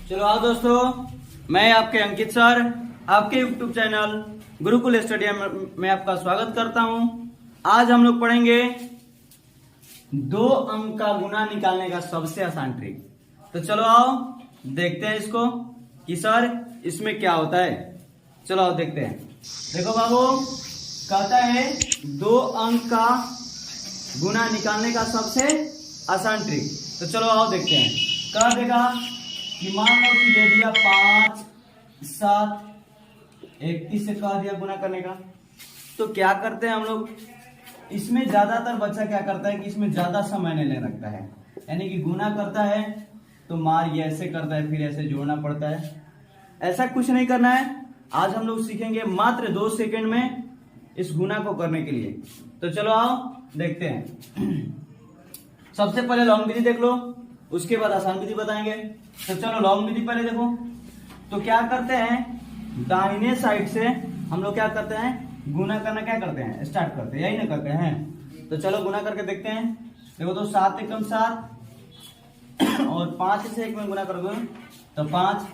चलो आओ दोस्तों, मैं आपके अंकित सर आपके YouTube चैनल गुरुकुल स्टडी में आपका स्वागत करता हूं। आज हम लोग पढ़ेंगे 2 अंक का गुना निकालने का सबसे आसान ट्रिक। तो चलो आओ देखते हैं इसको कि सर इसमें क्या होता है। चलो आओ देखते हैं। देखो बाबू, कहता है 2 अंक का गुना निकालने का सबसे आसान ट्रिक। तो चलो आओ देखते हैं। कह देगा कि मान लो कि दे दिया 5 7 31 से कह दिया गुना करने का। तो क्या करते हैं हम लोग, इसमें ज्यादातर बच्चा क्या करता है कि इसमें ज्यादा समय लेने लगता है, यानी कि गुना करता है तो मार ये ऐसे करता है, फिर ऐसे जोड़ना पड़ता है। ऐसा कुछ नहीं करना है। आज हम लोग सीखेंगे मात्र 2 सेकंड में इस गुना को करने के लिए। तो चलो आओ देखते हैं। सबसे पहले लॉन्ग विधि देख लो, उसके बाद आसान विधि बताएंगे। तो चलो लॉन्ग विधि पहले देखो। तो क्या करते हैं, दाहिने साइड से हम लोग क्या करते हैं, गुना करना क्या करते हैं, स्टार्ट करते हैं, यही ना करते हैं। तो चलो गुना करके देखते हैं। देखो तो 7 एकम 7 और 5 से 1 में गुना करोगे तो 5।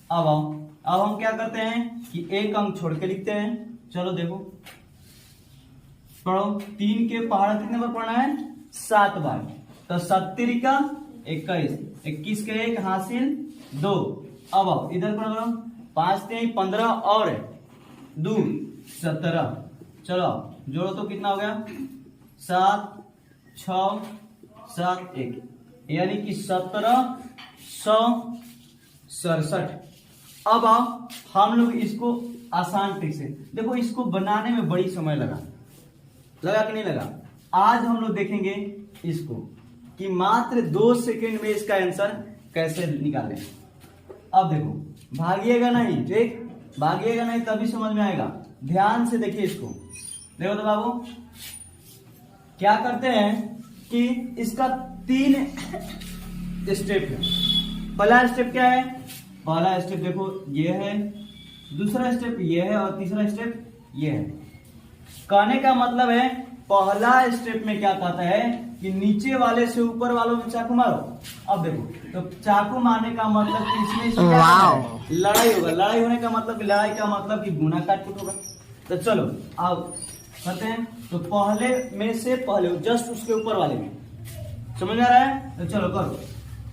अब हम क्या करते हैं कि 1 अंक छोड़ के लिखते हैं। चलो देखो पढ़ो, 3 के पहाड़ा कितने बार पढ़ना है, 7 बार। तो 70 का 21, 21 के 1 हासिल 2। अब इधर पढ़ो, 5 3 15 और 2 17। चलो जोड़ो तो कितना हो गया, 7 6 7 1, यानी कि 1767। अब आओ हम लोग इसको आसान ट्रिक से देखो। इसको बनाने में बड़ी समय लगा कि नहीं लगा। आज हम लोग देखेंगे इसको कि मात्र 2 सेकंड में इसका आंसर कैसे निकालें। अब देखो, भागिएगा नहीं, ठीक, भागिएगा नहीं तभी समझ में आएगा। ध्यान से देखिए इसको। देखो तो बाबू क्या करते हैं कि इसका 3 स्टेप है। पहला स्टेप क्या है, पहला स्टेप देखो ये है, दूसरा स्टेप ये है और तीसरा स्टेप ये है। कहने का मतलब है पहला स्टेप में क्या कहता है कि नीचे वाले से ऊपर वालों में चाकू मारो। अब देखो तो चाकू मारने का मतलब कि इसमें लड़ाई होगा। लड़ाई होने का मतलब, लड़ाई का मतलब कि गुना काटकूट होगा। तो चलो अब करते हैं। तो पहले में से पहले जस्ट उसके ऊपर वाले में, समझ में आ रहा है। तो चलो करो।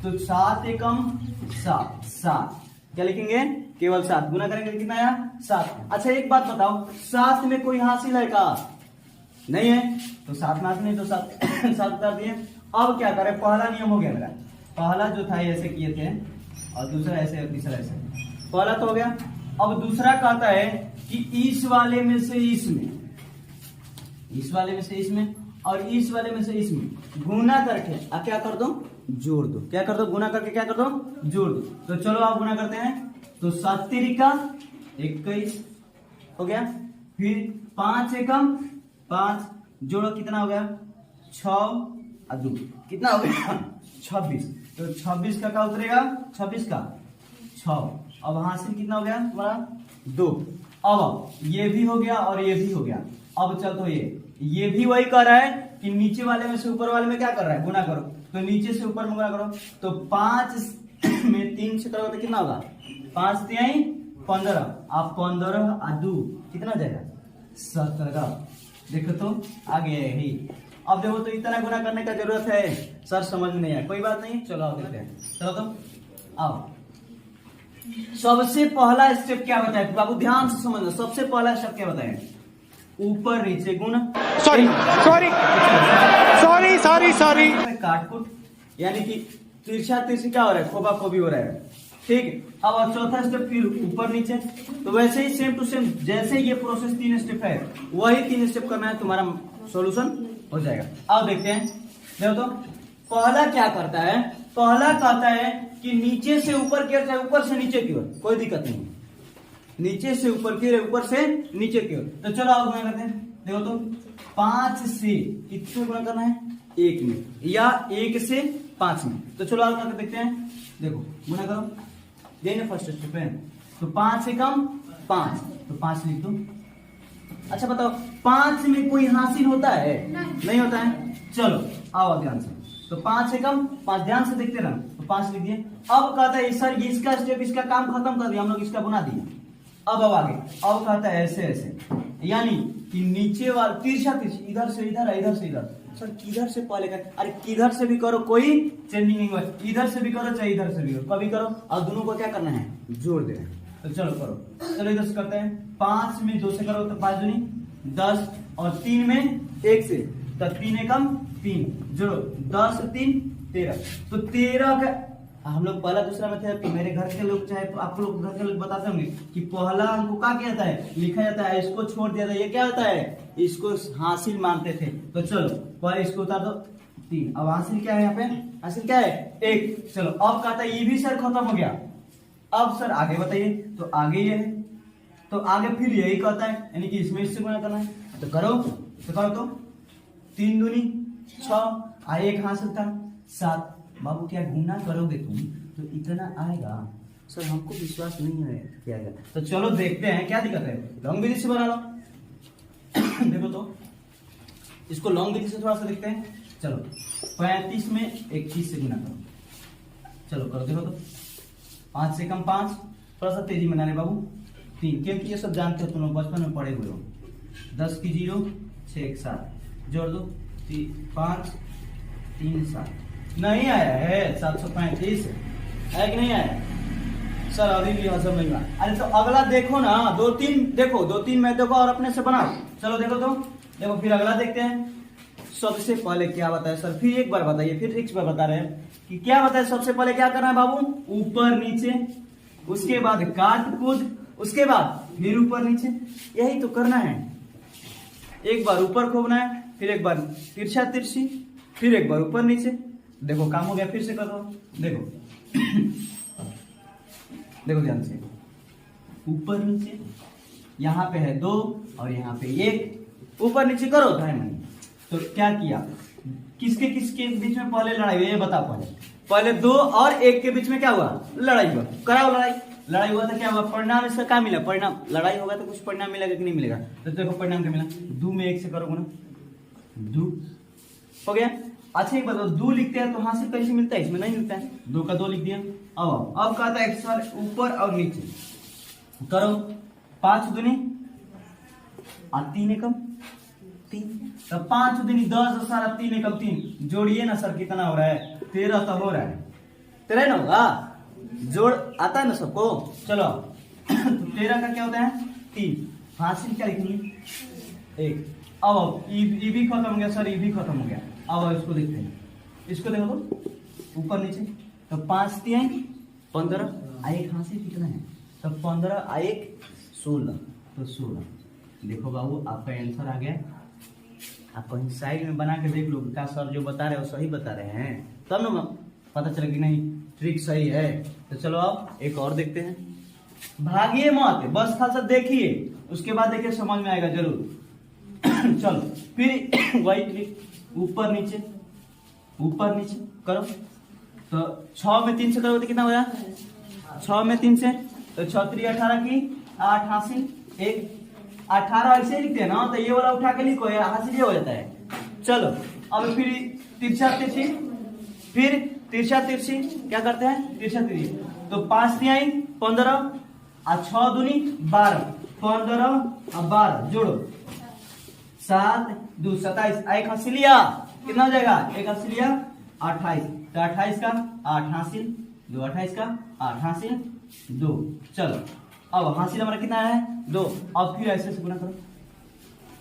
तो 7 एकम 7 7, क्या लिखेंगे, केवल 7 गुना करेंगे कितना आया, 7। अच्छा एक बात बताओ, 7 में कोई हासिल है का, नहीं है। तो 7 में हासिल नहीं, तो 7 उतार दिए। अब क्या करें, पहला नियम हो गया मेरा। पहला जो था ऐसे किए थे और दूसरा ऐसे और तीसरा ऐसे। पहला तो हो गया। अब दूसरा कहता है कि इस वाले में से इसमें, इस वाले में से इसमें और इस वाले में से इसमें गुना करके क्या कर दो, जोड़ दो। क्या कर दो, गुना करके क्या कर दो, जोड़ दो। तो चलो आप गुना करते हैं। तो 70 का 21 हो गया, फिर 5 एकम 5, जोड़ो कितना हो गया, 6 और 2 कितना हो गया 26। तो 26 का क्या उतरेगा, 26 का 6। अब हासिल कितना हो गया तुम्हारा 2। अब ये भी हो गया और ये भी हो गया। अब चल तो ये भी वही कर रहा है कि नीचे वाले में से ऊपर वाले में क्या कर रहा है, गुना करो। तो नीचे से ऊपर में गुना करो। तो 5 में 3 से करोगे तो कितना होगा, 5 3 15, आप 15 और 2 कितना जाएगा, 17। देखो तो आगे ही। अब देखो तो इतना गुना करने का जरूरत है, सर समझ में नहीं आया, कोई बात नहीं, चलो देखते हैं। चलो तो आओ, सबसे पहला स्टेप क्या बताया बाबू, ध्यान से समझना। सबसे पहला स्टेप क्या बताया, ऊपर नीचे गुना। सॉरी काटकुट, यानी कि तिरछा तिरछी क्या हो रहा है, खोबा खोबी हो रहा है, ठीक। अब चौथा स्टेप फिर ऊपर नीचे। तो वैसे ही सेम टू सेम जैसे ये प्रोसेस 3 स्टेप है, वही 3 स्टेप करना है, तुम्हारा सॉल्यूशन हो जाएगा। अब देखते हैं। देखो तो पहला क्या करता है, पहला कहता है कि नीचे से ऊपर की ओर, चाहे ऊपर से नीचे की ओर, कोई दिक्कत नहीं, नीचे से ऊपर की ओर, ऊपर से नीचे की ओर। तो चलो आप गुना करते हैं। देखो तो 5 से कितने गुना करना है, 1 में, या 1 से 5 में। तो चलो आप करके देखते हैं। देखो गुना करो, यही ना फर्स्ट स्टेप है। तो 5 एकम 5, तो 5 लिख दो। अच्छा बताओ 5 में कोई हासिल होता है, नहीं होता है। चलो आओ ध्यान से। तो 5 एकम 5, ध्यान से देखते रहना। तो 5 लिख दिए। अब कहता है सर ये इसका स्टेप, इसका काम खत्म कर दिया हम लोग, इसका बना दिया। अब आगे, अब कहता है ऐसे ऐसे, यानी कि नीचे वाला तिरछा तिरछी, इधर से इधर, इधर से इधर। सर किधर से पहले कर, अरे किधर से भी करो कोई चेंजिंग नहीं हुआ, इधर से भी करो चाहे इधर से भी करो, कभी करो। और दोनों को क्या करना है, जोड़ देना। तो चलो करो, चलो इधर से करते हैं। 5 में 2 से करो तो 5 दूनी 10, और 3 में 1 से, तो 3 एकम 3, जोड़ो 10 3 13। तो 13 का हम लोग पहला दूसरा में थे, तो मेरे घर के लोग चाहे तो आप लोग घर के लोग बताते होंगे कि पहला अंक को क्या किया जाता है, लिखा जाता है, इसको छोड़ दिया था, ये क्या होता है, इसको हासिल मानते थे। तो चलो पहले इसको उतार दो 3, अब हासिल क्या है, यहाँ पे हासिल क्या है 1। चलो अब कहता है ये भी सर खत्म हो गया। अब सर आगे बताइए, तो आगे ये है, तो आगे फिर यही कहता है, यानी कि इसमें इससे गुणा करना है। तो करो, तो करो, तो 3 दूनी 6, 1 हासिल था 7। बाबू क्या गुना करोगे तुम तो इतना आएगा, सर हमको विश्वास नहीं है क्या आएगा। तो चलो देखते हैं क्या दिक्कत है, लॉन्ग विधि से बना लो। देखो तो इसको लॉन्ग विधि से थोड़ा सा देखते हैं। चलो 35 में 21 से गुना करो, चलो करो, देखो तो 5 से कम 5, थोड़ा सा तेजी में ना बाबू 3, क्योंकि ये सब जानते हो तुम लोग, बचपन में पढ़े हुए हो। 10 की 0 6 1 7, जोड़ दो 5 3 7, नहीं आया है 735 है कि नहीं आया सर, अभी भी सब नहीं आया। अरे तो अगला देखो ना, 2 3 देखो, 2 3 में देखो और अपने से बनाओ। चलो देखो तो, देखो फिर अगला देखते हैं। सबसे पहले क्या बताया सर, फिर एक बार बताइए, फिर एक बार बता रहे हैं कि क्या बताया। सबसे पहले क्या करना है बाबू, ऊपर नीचे, उसके बाद काट कूद, उसके बाद फिर ऊपर नीचे, यही तो करना है। एक बार ऊपर खोबना है, फिर एक बार तिरछा तिरछी, फिर एक बार ऊपर नीचे। देखो काम हो गया, फिर से करो, देखो देखो ध्यान से, ऊपर नीचे, यहाँ पे है 2 और यहाँ पे 1, ऊपर नीचे करो नहीं। तो क्या किया, किसके किसके बीच में पहले लड़ाई हुई, ये बता। पहले 2 और 1 के बीच में क्या हुआ, लड़ाई हुआ, कराओ लड़ाई हुआ था, क्या हुआ, परिणाम इसका क्या मिला, परिणाम, लड़ाई होगा तो कुछ परिणाम मिलेगा कि नहीं मिलेगा। तो देखो परिणाम क्या मिला, 2 में 1 से करोगे ना, 2 हो गया। अच्छा एक बताओ, 2 लिखते हैं तो हासिल कैसे मिलता है, इसमें नहीं मिलता है, 2 का 2 लिख दिया। अब कहता है सर ऊपर और नीचे करो, 5 दूनी और 3 एकम 3, तो 5 दूनी 10 और सारा 3 एकम 3, जोड़िए ना सर कितना हो रहा है, 13 तो हो रहा है, 13 ना होगा, जोड़ आता है ना सबको। चलो तो 13 का क्या होता है 3, हासिल क्या लिखेंगे 1। अब ये भी खत्म हो गया सर, ये भी खत्म हो गया। अब इसको देखते हैं, इसको देखो तो ऊपर नीचे, तो 5 3 15, 1 हासिल कितना है, तो 15 1 16, तो 16। देखो बाबू आपका आंसर आ गया। आप कहीं साइड में बना के देख लो, क्या सर जो बता रहे हैं वो सही बता रहे हैं, तब ना पता चले कि नहीं ट्रिक सही है। तो चलो अब एक और देखते हैं, भागिए मत, बस खासा देखिए, उसके बाद देखिए समझ में आएगा जरूर। चलो फिर वही ट्रिक, ऊपर नीचे करो, तो 6 में 3 से करोगे तो कितना हो जाएगा, 6 में 3 से, तो 6 3 18 की 8 हासिल 1, 18 ऐसे लिखते हैं ना, तो ये वाला उठा के लिखो, हासिल ये हो जाता है। चलो अब फिर तिरछा तिरछी, फिर तिरछा तिरछी क्या करते हैं, तिरछा तिरछी, तो 5 3 15 और 6 दूनी 12, 15 और 12 जोड़ो 7 2 27, 1 हासिल लिया, कितना हो जाएगा, 1 हासिल लिया 28, तो 28 का 8 हासिल 2, 28 का 8 हासिल 2। चलो अब हासिल हमारा कितना है 2, अब फिर ऐसे से गुना करो,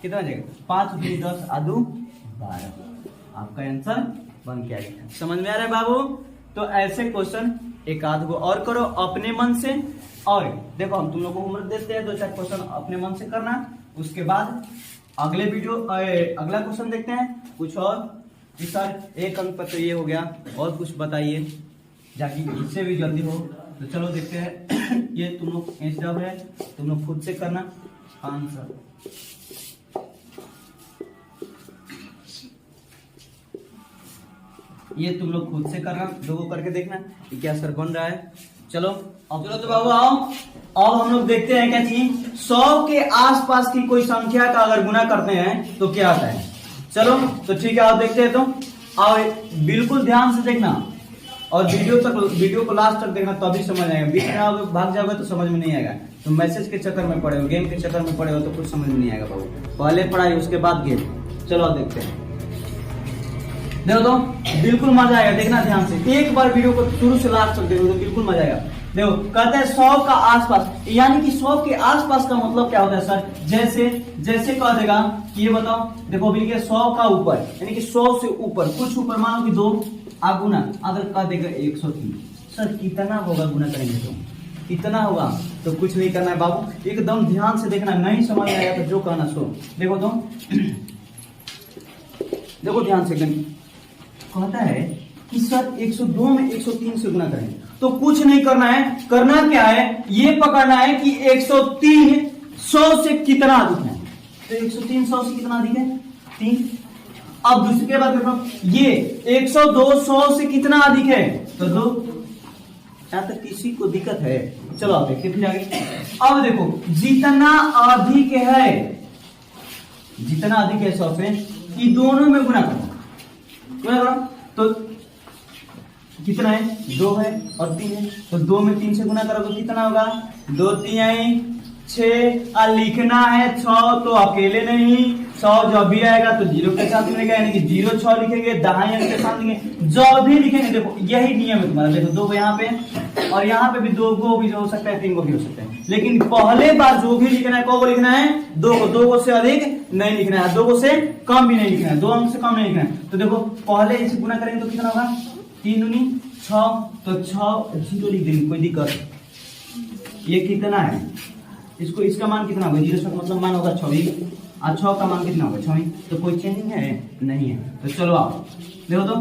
कितना हो जाएगा 5 2 10 और 2 12, आपका आंसर बन के आएगा। समझ में आ रहा है बाबू। तो ऐसे क्वेश्चन एक आध गो और करो अपने मन से, और देखो हम तुम लोग को होमवर्क देते हैं 2-4 क्वेश्चन अपने मन से करना, उसके बाद अगले वीडियो अगला क्वेश्चन देखते हैं कुछ और। सर 1 अंक पर तो ये हो गया, और कुछ बताइए जाकि इससे भी जल्दी हो। तो चलो देखते हैं। ये तुम लोग एचडब है, तुम लोग खुद से करना आंसर। ये तुम लोग खुद से करना, लोगों करके देखना कि क्या सर बन रहा है। चलो अब चलो तो बाबू आओ, अब हम लोग देखते हैं क्या चीज, 100 के आसपास की कोई संख्या का अगर गुना करते हैं तो क्या आता है। चलो तो ठीक है, आप देखते हैं तो आओ बिल्कुल ध्यान से देखना। और वीडियो को लास्ट तक देखना तभी समझ आएगा। बीच में आओगे भाग जाओगे तो समझ में नहीं आएगा। तो मैसेज के चक्कर में पड़े हो, गेम के चक्कर में पड़े हो तो कुछ समझ में नहीं आएगा बाबू। पहले पढ़ाई उसके बाद गेम। चलो देखते हैं। देखो तो बिल्कुल मजा आएगा, देखना ध्यान से। एक बार वीडियो को शुरू से लास्ट तक देखो तो बिल्कुल मजा आएगा। देखो कहते हैं 100 का आसपास, यानी कि 100 के आसपास का मतलब क्या होता है सर? जैसे कह देगा कि ये बताओ, देखो अभी 100 का ऊपर, यानी कि 100 से ऊपर, कुछ ऊपर मानो कि 2 गुना, अगर कह देगा 103, सर कितना होगा गुना करेंगे तो कितना होगा? तो कुछ नहीं करना है बाबू, एकदम ध्यान से देखना। नहीं समझ आएगा तो जो कहना सो देखो तो देखो ध्यान से। कहता है कि सर 102 में 103 से गुना करेंगे, तो कुछ नहीं करना है। करना क्या है, ये पकड़ना है कि 103 100 से कितना अधिक है। तो 103 100 से कितना अधिक है? 3। अब दूसरी के बाद देखो, ये 102 100 से कितना अधिक है? तो 2। यहाँ तक किसी को दिक्कत है? चलो आप देखिए फिर आगे। अब देखो जितना अधिक है, जितना अधिक है 100 से, कि दोनों में गुना करो। तो कितना है? 2 है और 3 है, तो 2 में 3 से गुना करोगे तो कितना होगा? 2 3 6। लिखना है 6 तो अकेले नहीं, 100 जब भी आएगा तो 0 के साथ मिलेगा, यानी कि 0 6 लिखेंगे, दाहिने अंक के साथ लिखेंगे, जब भी लिखेंगे। देखो यही नियम है तुम्हारा। देखो 2 यहाँ पे और यहाँ पे भी 2 को भी हो सकता है, 3 को भी हो सकता है, लेकिन पहले बार जो भी लिखना है को लिखना है 2 को। 2 को से अधिक नहीं लिखना है, 2 को से कम भी नहीं लिखना है, 2 अंक से कम नहीं लिखना है। तो देखो पहले इसे गुना करेंगे तो कितना होगा? 3 दूनी 6, तो 6 0 लिख देंगे, कोई दिक्कत। ये कितना है? इसको इसका मान कितना होगा? 0 का मतलब मान होगा 26, और 6 का मान कितना होगा? 26। तो कोई चेंजिंग है? नहीं है। तो चलो आओ देखो तो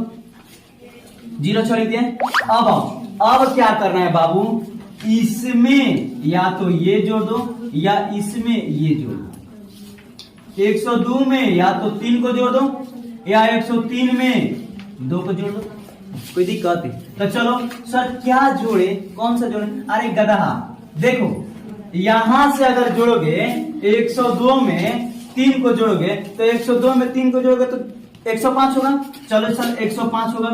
0 6 लिखते हैं। अब आओ, अब क्या करना है बाबू? इसमें या तो ये जोड़ दो या इसमें ये जोड़ दो। 102 में या तो 3 को जोड़ दो या 103 में 2 को जोड़ दो, कोई दिक्कत है? तो चलो सर क्या जोड़े, कौन सा जोड़े? अरे गधा, देखो यहां से अगर जोड़ोगे 102 में 3 को जोड़ोगे तो 102 में 3 को जोड़ोगे तो 105 होगा। चलो सर 105 होगा।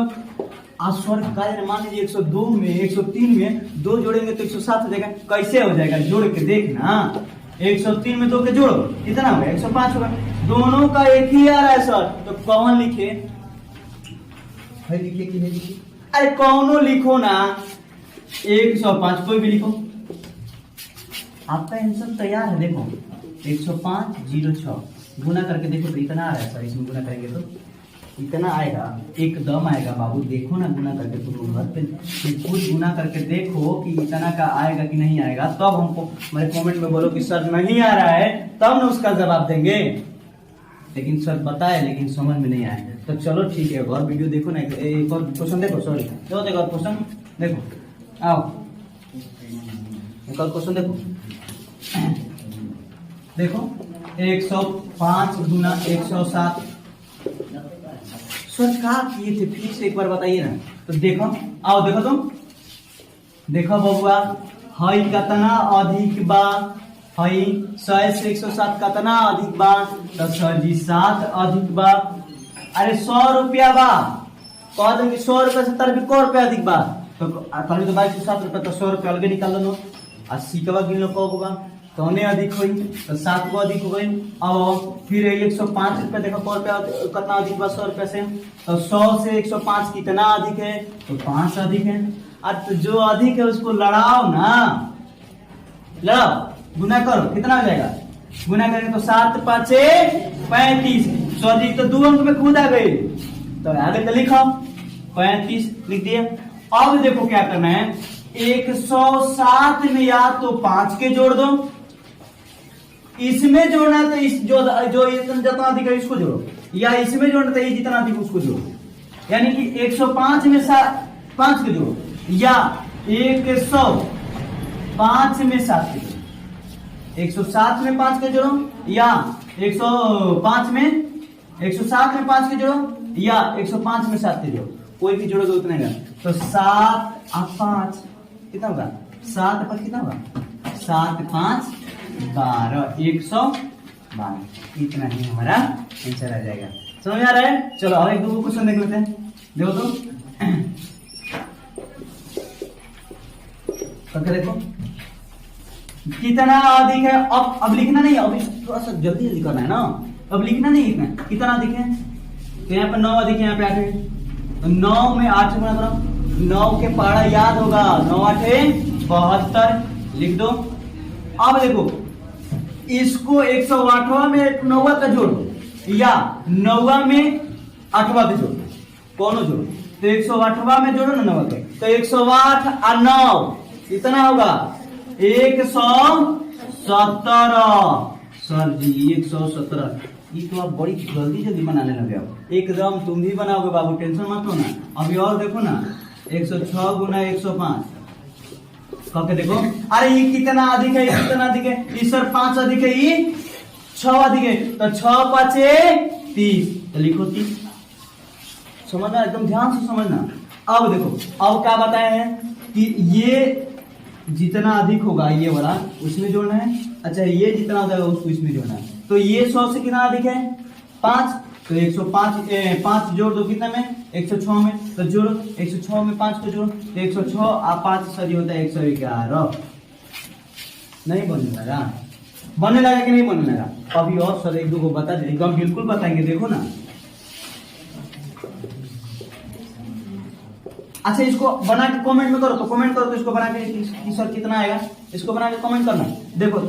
सर मान लीजिए 102 में 103 में 2 जोड़ेंगे तो 107 हो जाएगा। कैसे हो जाएगा? जोड़ के देखना। 103 में 2 के जोड़ो कितना होगा? 105 होगा। दोनों का एक ही आ रहा है सर, तो कौन लिखे? लिखे कि नहीं लिखे? अरे कौनो लिखो ना, 105 कोई भी लिखो, आपका आंसर तैयार है। देखो 105 06 गुना करके देखो तो इतना आ रहा है सर। इसमें गुना करेंगे तो इतना आएगा, एकदम आएगा बाबू। देखो ना गुना करके, तुम घर पे खुद गुना करके देखो कि इतना का आएगा कि नहीं आएगा, तब हमको मेरे कमेंट में बोलो कि सर नहीं आ रहा है, तब ना उसका जवाब देंगे। लेकिन सर बताए लेकिन समझ में नहीं आया। तो चलो ठीक है, और वीडियो देखो ना। एक और क्वेश्चन देखो, सॉरी देखो और क्वेश्चन देखो, आओ एक और क्वेश्चन देखो। देखो 105 गुना 107। सर क्या किए थे फिर से एक बार बताइए ना। तो देखो आओ देखो तुम देखो बबुआ, हई कितना अधिक बा? हई 100 से 107 कितना अधिक बा? तो सर जी 7 अधिक बा। अरे 100 रुपया बा, कह देंगे 100 रुपया 70 रुपया, 1 रुपया अधिक बा। तो पहले तो 22 रुपया, तो 100 रुपया अलगे निकाल लो। 80 का गिन लो कब बा, कौने अधिक हुई? तो 7 को अधिक हो गई। अब फिर 105 रुपया देखो, 100 रुपया कितना अधिक बा 100 रुपया से? तो 100 से 105 कितना अधिक है? तो 5 अधिक है। अब तो जो अधिक है उसको लड़ाओ ना, लड़ाओ, गुना करो, कितना हो जाएगा? गुना करेंगे तो 7 5 35। सॉरी तो 2 अंक में खुद आ गई, तो आगे तो लिखो 35 लिख दिया। अब देखो क्या करना है, 107 में या तो 5 के जोड़ दो, इसमें जोड़ना है तो इस जो जितना अधिक है इसको जोड़ो, या इसमें जोड़ना तो ये जितना अधिक उसको जोड़ो। यानी कि 105 में 5 के जोड़ो, या 105 में 7 के जोड़ो। 107 में 5 के जोड़ो, या 105 में 107 में 5 के जोड़ो, या 105 में 7 के जोड़ो। कोई भी जोड़ोगे उतने का। तो 7 और 5 कितना होगा? 7 5 कितना होगा? 7 5 12, 112। इतना ही हमारा आंसर आ जाएगा। समझ आ रहा है? चलो और एक दो क्वेश्चन देख लेते हैं। देखो तो करके देखो कितना अधिक है। अब लिखना नहीं, अभी थोड़ा सा जल्दी जल्दी करना है ना, अब लिखना नहीं, लिखना है कितना अधिक है। तो यहाँ पे 9 अधिक है, यहाँ पे 8 है, तो 9 में 8 गुणा करो, 9 के पहाड़ा याद होगा, 9 8 72 लिख दो। अब देखो इसको 108वां में 9वां का जोड़ या 9वां में 8वां का जोड़, कौन जोड़ो, तो 108वां में जोड़ो ना 9वां के, तो 108 और 9 कितना होगा 117। सर जी 117, ये तो आप बड़ी जल्दी जल्दी बनाने लगे हो, एकदम तुम भी बनाओगे बाबू, टेंशन मत लो ना। अभी और देखो ना 106 गुना 105 करके देखो। अरे ये कितना अधिक है, ये कितना अधिक है, ये सर 5 अधिक है, ये 6 अधिक है, तो 6 5 30, तो लिखो 30। समझना, एकदम ध्यान से समझना। अब देखो अब क्या बताए हैं कि ये जितना अधिक होगा ये वाला उसमें जोड़ना है, अच्छा ये जितना हो जाएगा उसको इसमें जोड़ना है। तो ये 100 से कितना अधिक है 5, तो 105 5 जोड़ दो कितना में 106 में, तो जोड़ो 106 में 5 को जोड़ो, तो 106 और 5 सही होता है 111। नहीं बनने लगा, बनने लगा कि नहीं बनने लगा? अभी और सर एक दो को बता दे, एकदम बिल्कुल बताएंगे, देखो ना। अच्छा इसको बना के कमेंट में करो, तो कमेंट करो तो इसको बना के कि सर कितना आएगा, इसको बना के कमेंट करना, देखो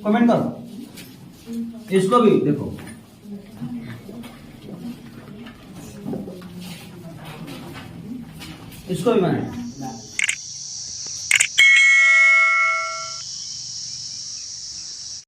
कमेंट करो, इसको भी देखो। इसको भी बनाए।